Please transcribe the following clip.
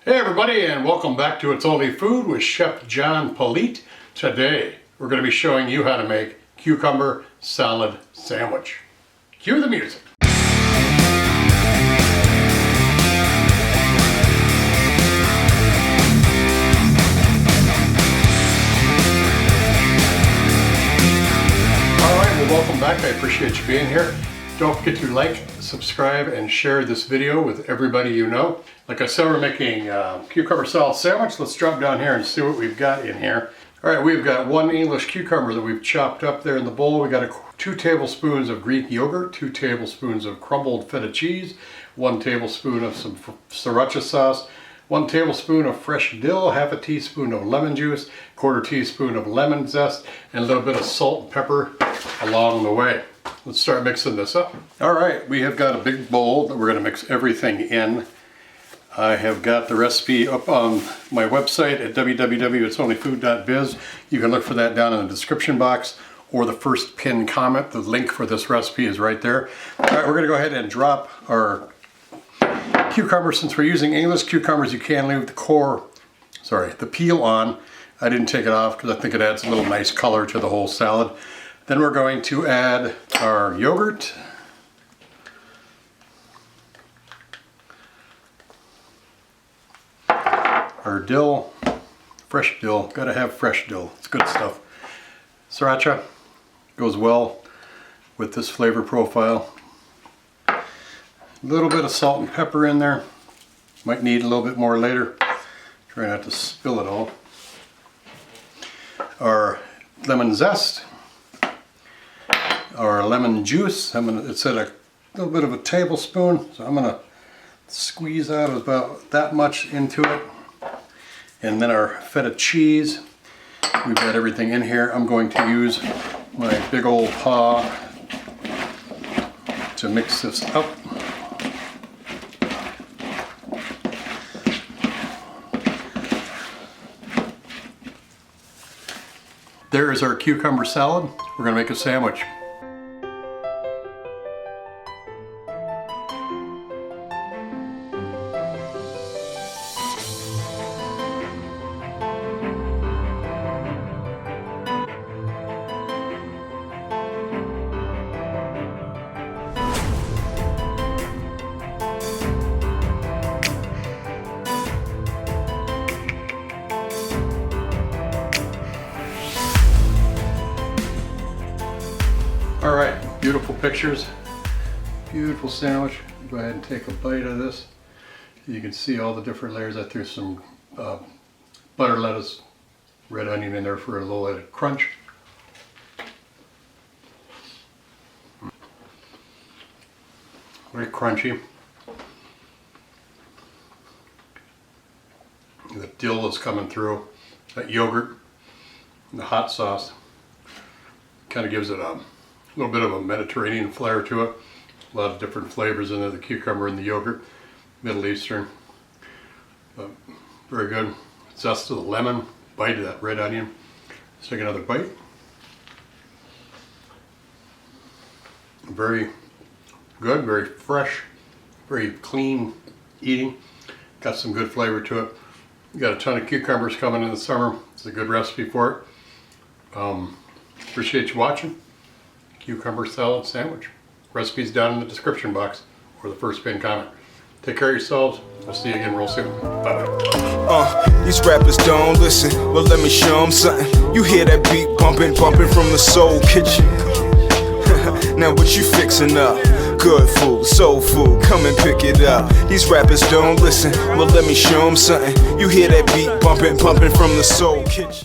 Hey everybody, and welcome back to It's Only Food with Chef John Politte. Today we're going to be showing you how to make cucumber salad sandwich. Cue the music. Alright, well welcome back. I appreciate you being here. Don't forget to like, subscribe, and share this video with everybody you know. Like I said, we're making cucumber salad sandwich. Let's drop down here and see what we've got in here. All right, we've got one English cucumber that we've chopped up there in the bowl. We got 2 tablespoons of Greek yogurt, 2 tablespoons of crumbled feta cheese, 1 tablespoon of some Sriracha sauce, 1 tablespoon of fresh dill, half a teaspoon of lemon juice, 1/4 teaspoon of lemon zest, and a little bit of salt and pepper along the way. Let's start mixing this up. All right, we have got a big bowl that we're going to mix everything in. I have got the recipe up on my website at www.itsonlyfood.biz. You can look for that down in the description box or the first pinned comment. The link for this recipe is right there. All right, we're going to go ahead and drop our cucumber. Since we're using English cucumbers, you can leave the peel on. I didn't take it off because I think it adds a little nice color to the whole salad. Then we're going to add our yogurt, our dill, fresh dill, gotta have fresh dill, it's good stuff. Sriracha goes well with this flavor profile. A little bit of salt and pepper in there, might need a little bit more later. Try not to spill it all. Our lemon zest. Our lemon juice, it's at a little bit of a tablespoon, so I'm going to squeeze out about that much into it. And then our feta cheese, we've got everything in here. I'm going to use my big old paw to mix this up. There is our cucumber salad. We're going to make a sandwich. All right, beautiful pictures, beautiful sandwich. Go ahead and take a bite of this. You can see all the different layers. I threw some butter lettuce, red onion in there for a little added crunch. Very crunchy. The dill is coming through, that yogurt, and the hot sauce kind of gives it a little bit of a Mediterranean flair to it. A lot of different flavors in there, the cucumber and the yogurt, Middle Eastern. But very good. Zest of the lemon, bite of that red onion. Let's take another bite. Very good, very fresh, very clean eating. Got some good flavor to it. Got a ton of cucumbers coming in the summer. It's a good recipe for it. Appreciate you watching. Cucumber salad sandwich. Recipes down in the description box or the first pinned comment. Take care of yourselves. We'll see you again real soon. Bye-bye. These rappers don't listen. Well, let me show them something. You hear that beat bumping from the soul kitchen. Now what you fixing up? Good food, soul food, come and pick it up. These rappers don't listen. Well, let me show them something. You hear that beat bumping from the soul kitchen.